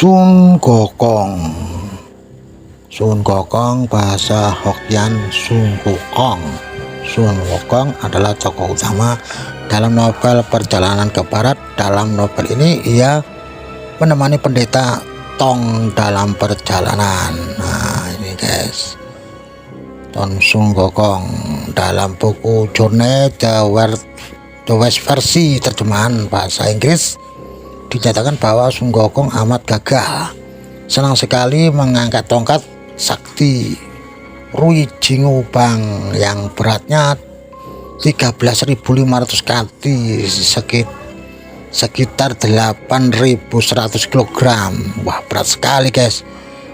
Sun Gokong. Sun Gokong bahasa Hokkien Sun Gokong. Sun Gokong adalah tokoh utama dalam novel Perjalanan ke Barat. Dalam novel ini ia menemani pendeta Tong dalam perjalanan. Nah ini guys, Ton Sun Gokong dalam buku Journey the West versi terjemahan bahasa Inggris dinyatakan bahwa Sun Gokong amat gagah, senang sekali mengangkat tongkat sakti Rui Jingu Bang yang beratnya 13.500 kati, sekitar 8.100 kg. Wah, berat sekali guys.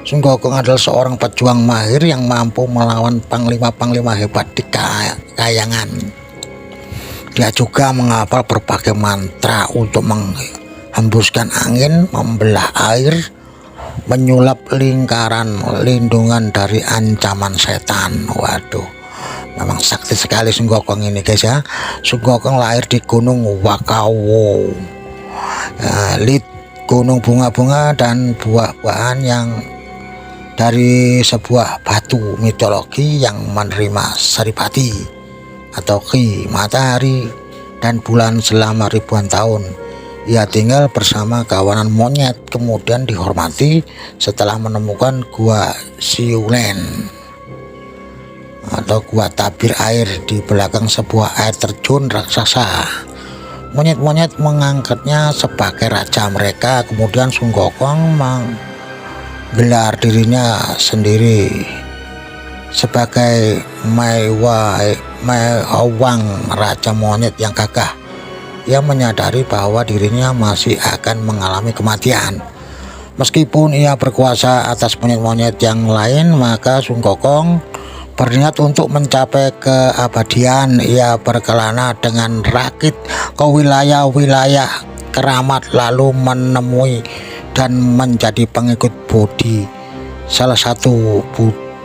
Sun Gokong adalah seorang pejuang mahir yang mampu melawan panglima-panglima hebat di kayangan. Dia juga menghafal berbagai mantra untuk menghembuskan angin, membelah air, menyulap lingkaran lindungan dari ancaman setan. Waduh, memang sakti sekali Sun Gokong ini guys ya. Sun Gokong lahir di Gunung Wakawo, Lid, gunung bunga-bunga dan buah-buahan yang dari sebuah batu mitologi yang menerima saripati atau ki, matahari dan bulan selama ribuan tahun. Ia tinggal bersama kawanan monyet, kemudian dihormati setelah menemukan gua Siulen atau gua tabir air di belakang sebuah air terjun raksasa. Monyet-monyet mengangkatnya sebagai raja mereka. Kemudian Sun Gokong menggelar dirinya sendiri sebagai Maiwang, raja monyet yang gagah. Ia menyadari bahwa dirinya masih akan mengalami kematian. Meskipun ia berkuasa atas monyet-monyet yang lain, maka Sun Gokong berniat untuk mencapai keabadian. Ia berkelana dengan rakit ke wilayah-wilayah keramat, lalu menemui dan menjadi pengikut Bodhi, salah satu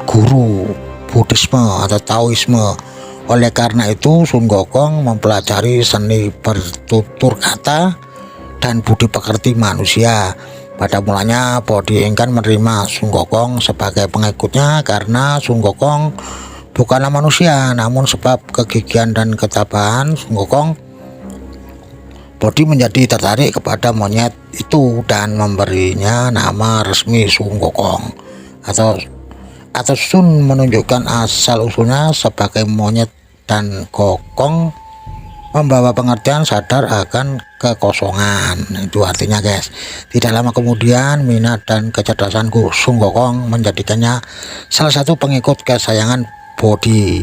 guru Buddhisme atau Taoisme. Oleh karena itu Sun Gokong mempelajari seni bertutur kata dan budi pekerti manusia. Pada mulanya Bodhi enggan menerima Sun Gokong sebagai pengikutnya karena Sun Gokong bukanlah manusia. Namun sebab kegigihan dan ketabahan Sun Gokong, Bodhi menjadi tertarik kepada monyet itu dan memberinya nama resmi Sun Gokong atau Sun menunjukkan asal usulnya sebagai monyet, dan Gokong membawa pengertian sadar akan kekosongan. Itu artinya guys. Tidak lama kemudian minat dan kecerdasan Sun Gokong menjadikannya salah satu pengikut kesayangan Bodhi.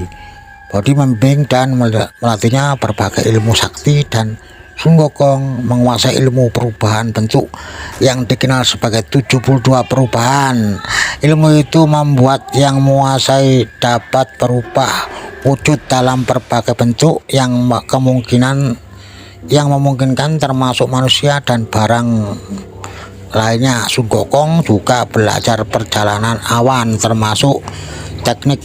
Bodhi membimbing dan melatihnya berbagai ilmu sakti, dan Sun Gokong menguasai ilmu perubahan bentuk yang dikenal sebagai 72 perubahan. Ilmu itu membuat yang menguasai dapat berubah wujud dalam berbagai bentuk yang memungkinkan termasuk manusia dan barang lainnya. Sun Gokong juga belajar perjalanan awan, termasuk teknik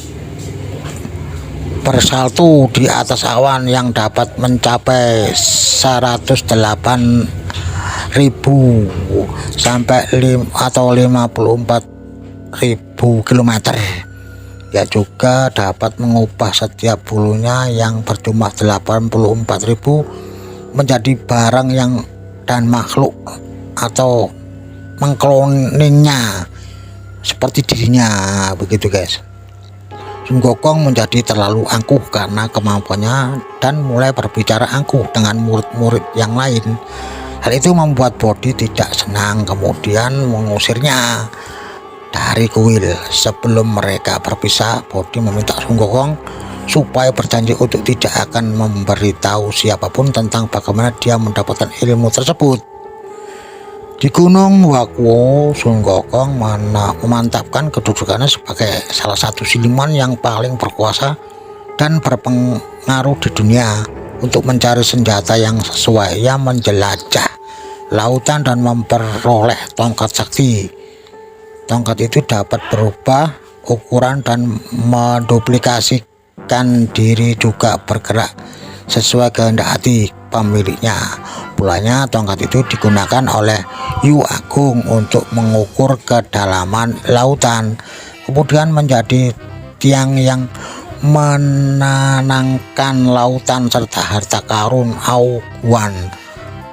bersalto di atas awan yang dapat mencapai 108.000 sampai 54.000 km. Dia juga dapat mengubah setiap bulunya yang berjumlah 84.000 menjadi barang yang dan makhluk atau mengkloningnya seperti dirinya, begitu guys. Sun Gokong menjadi terlalu angkuh karena kemampuannya dan mulai berbicara angkuh dengan murid-murid yang lain. Hal itu membuat Bodhi tidak senang, kemudian mengusirnya dari kuil. Sebelum mereka berpisah, Bodhi meminta Sun Gokong supaya berjanji untuk tidak akan memberitahu siapapun tentang bagaimana dia mendapatkan ilmu tersebut. Di Gunung Wakawo, Sun Gokong memantapkan kedudukannya sebagai salah satu siluman yang paling berkuasa dan berpengaruh di dunia. Untuk mencari senjata yang sesuai, ia menjelajah lautan dan memperoleh tongkat sakti. Tongkat itu dapat berubah ukuran dan menduplikasikan diri, juga bergerak sesuai kehendak hati pemiliknya. Mulanya tongkat itu digunakan oleh Yu Agung untuk mengukur kedalaman lautan, kemudian menjadi tiang yang menenangkan lautan serta harta karun Aoguan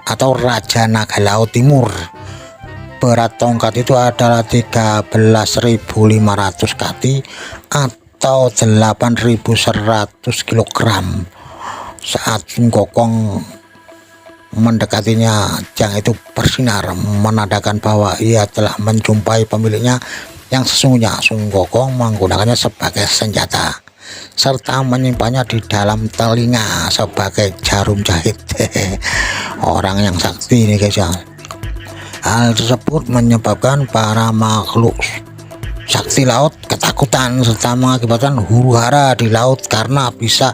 atau Raja Naga Laut Timur. Berat tongkat itu adalah 13.500 kati atau 8.100 kg. Saat Sun Gokong mendekatinya, tiang itu bersinar menandakan bahwa ia telah menjumpai pemiliknya yang sesungguhnya. Sun Gokong menggunakannya sebagai senjata serta menyimpannya di dalam telinga sebagai jarum jahit. Orang yang sakti ini guys ya. Hal tersebut menyebabkan para makhluk sakti laut ketakutan serta mengakibatkan huru hara di laut karena bisa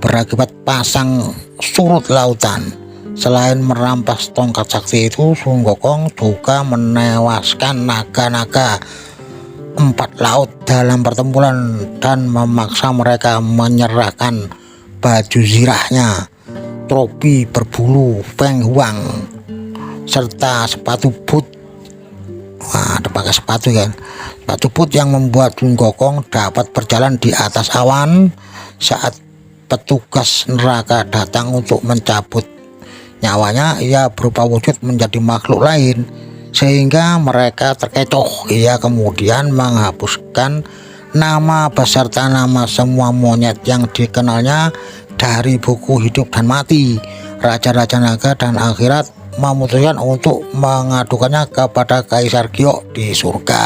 berakibat pasang surut lautan. Selain merampas tongkat sakti itu, Sun Gokong juga menewaskan naga-naga 4 laut dalam pertempuran dan memaksa mereka menyerahkan baju zirahnya, topi berbulu Feng Huang, serta sepatu boot. Wah, ada pakai sepatu kan, sepatu boot yang membuat Sun Gokong dapat berjalan di atas awan saat petugas neraka datang untuk mencabut nyawanya. Ia berupa wujud menjadi makhluk lain sehingga mereka terkecoh. Ia kemudian menghapuskan nama beserta nama semua monyet yang dikenalnya dari buku hidup dan mati, raja-raja naga dan akhirat, memutuskan untuk mengadukannya kepada Kaisar Giok di surga.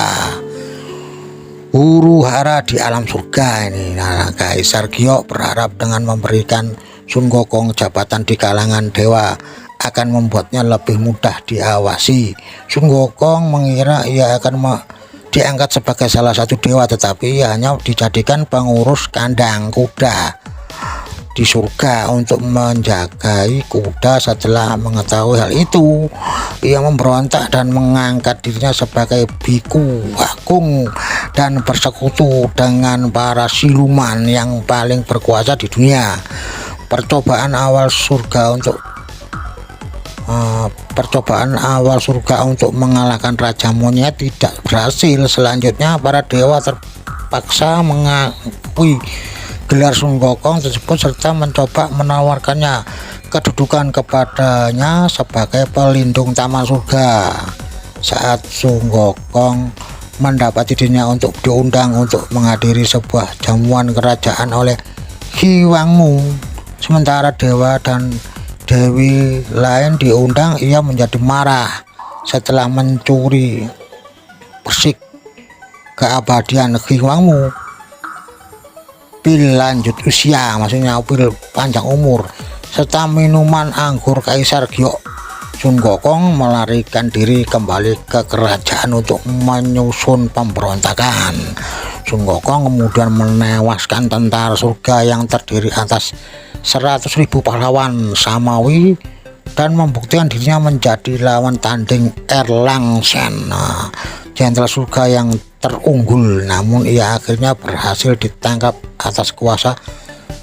Huru hara di alam surga ini. Nah, Kaisar Giok berharap dengan memberikan Sun Gokong jabatan di kalangan dewa akan membuatnya lebih mudah diawasi. Sun Gokong mengira ia akan diangkat sebagai salah satu dewa, tetapi ia hanya dijadikan pengurus kandang kuda di surga untuk menjagai kuda. Setelah mengetahui hal itu, ia memberontak dan mengangkat dirinya sebagai biku agung dan bersekutu dengan para siluman yang paling berkuasa di dunia. Percobaan awal surga untuk mengalahkan Raja Monyet tidak berhasil. Selanjutnya para dewa terpaksa mengakui gelar Sun Gokong tersebut serta mencoba menawarkannya kedudukan kepadanya sebagai pelindung taman surga. Saat Sun Gokong mendapati dirinya untuk diundang untuk menghadiri sebuah jamuan kerajaan oleh Hiwangmu, sementara dewa dan dewi lain diundang, ia menjadi marah. Setelah mencuri persik keabadian Hiwangmu, pil lanjut usia, maksudnya pil panjang umur, serta minuman anggur Kaisar Giok, Sun Gokong melarikan diri kembali ke kerajaan untuk menyusun pemberontakan. Sun Gokong kemudian menewaskan tentara surga yang terdiri atas 100.000 pahlawan Samawi dan membuktikan dirinya menjadi lawan tanding Erlang Shen, jenderal surga yang terunggul. Namun ia akhirnya berhasil ditangkap atas kuasa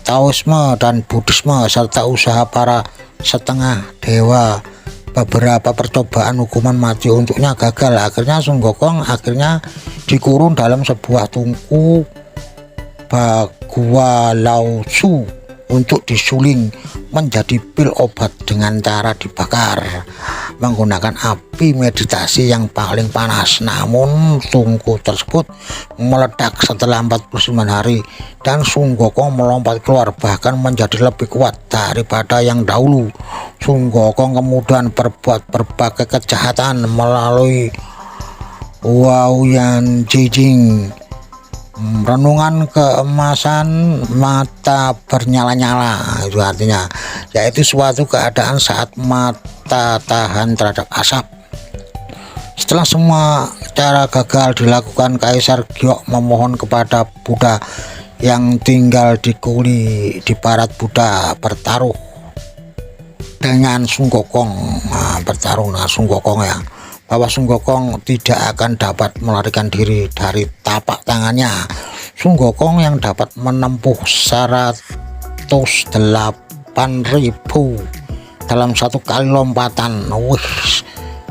Taoisme dan Buddhisme serta usaha para setengah dewa. Beberapa percobaan hukuman mati untuknya gagal. Akhirnya Sun Gokong dikurung dalam sebuah tungku Bagua Lao Su untuk disuling menjadi pil obat dengan cara dibakar menggunakan api meditasi yang paling panas. Namun tungku tersebut meledak setelah 49 hari dan Sun Gokong melompat keluar, bahkan menjadi lebih kuat daripada yang dahulu. Sun Gokong kemudian berbuat berbagai kejahatan melalui Waoyan Jijing, renungan keemasan mata bernyala-nyala. Itu artinya yaitu suatu keadaan saat mata tahan terhadap asap. Setelah semua cara gagal dilakukan, Kaisar Giok memohon kepada Buddha yang tinggal di kuli di barat Buddha bertaruh dengan Sun Gokong. Bertarung dengan Sun Gokong ya, bahwa Sun Gokong tidak akan dapat melarikan diri dari tapak tangannya. Sun Gokong yang dapat menempuh 108.000 dalam satu kali lompatan.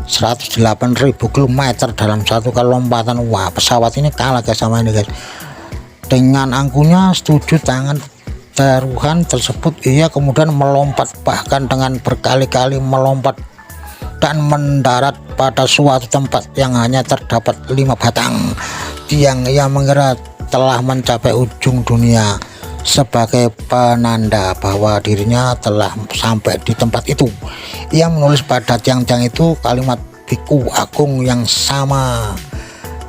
108.000 km dalam satu kali lompatan. Wah, pesawat ini kalah guys sama ini guys. Dengan angkunya setuju tangan taruhan tersebut, ia kemudian melompat, bahkan dengan berkali-kali melompat dan mendarat pada suatu tempat yang hanya terdapat 5 batang tiang. Ia mengira telah mencapai ujung dunia sebagai penanda bahwa dirinya telah sampai di tempat itu. Ia menulis pada tiang-tiang itu kalimat biku agung yang sama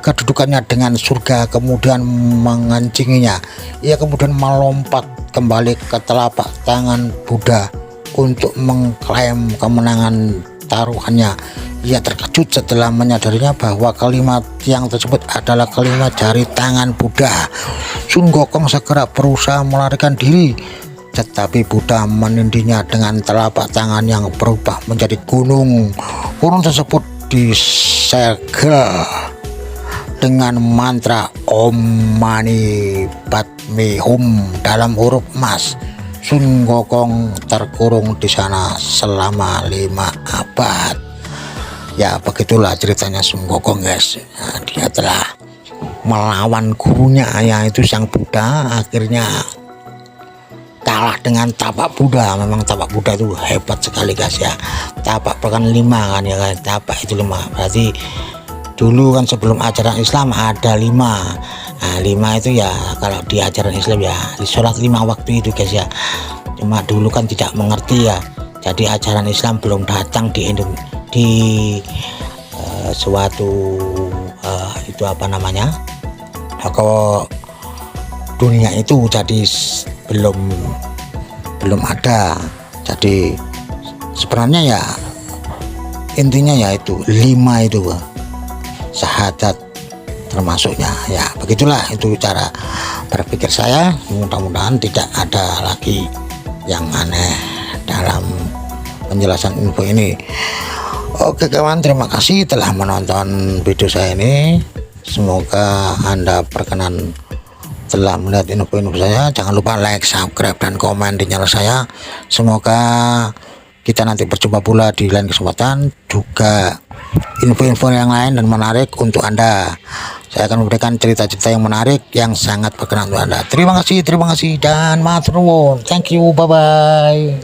kedudukannya dengan surga, kemudian mengancinginya. Ia kemudian melompat kembali ke telapak tangan Buddha untuk mengklaim kemenangan taruhannya. Ia terkejut setelah menyadarinya bahwa kalimat yang tersebut adalah kalimat jari tangan Buddha. Sun Gokong segera berusaha melarikan diri, tetapi Buddha menindihnya dengan telapak tangan yang berubah menjadi gunung. Gunung tersebut disegel dengan mantra Om Mani Padme Hum dalam huruf emas. Sun Gokong terkurung di sana selama 5 abad. Ya, begitulah ceritanya Sun Gokong guys. Nah, dia telah melawan gurunya yaitu sang Buddha, akhirnya kalah dengan tapak Buddha. Memang tapak Buddha itu hebat sekali guys ya. Tapak kan 5 kan ya guys, tapak itu 5. Berarti dulu kan sebelum ajaran Islam ada 5. Nah, 5 itu ya kalau di ajaran Islam ya di sholat 5 waktu itu guys ya. Cuma dulu kan tidak mengerti ya, jadi ajaran Islam belum datang di suatu itu apa namanya, kok dunia itu, jadi belum ada. Jadi sebenarnya ya intinya ya itu 5 itu syahadat termasuknya. Ya begitulah itu cara berpikir saya. Mudah-mudahan tidak ada lagi yang aneh dalam penjelasan info ini. Oke kawan, terima kasih telah menonton video saya ini. Semoga Anda berkenan telah melihat info-info saya. Jangan lupa like, subscribe, dan komen di channel saya. Semoga kita nanti berjumpa pula di lain kesempatan, juga info-info yang lain dan menarik untuk Anda. Saya akan memberikan cerita-cerita yang menarik yang sangat berkenan untuk Anda. Terima kasih dan matur nuwun. Thank you, bye bye.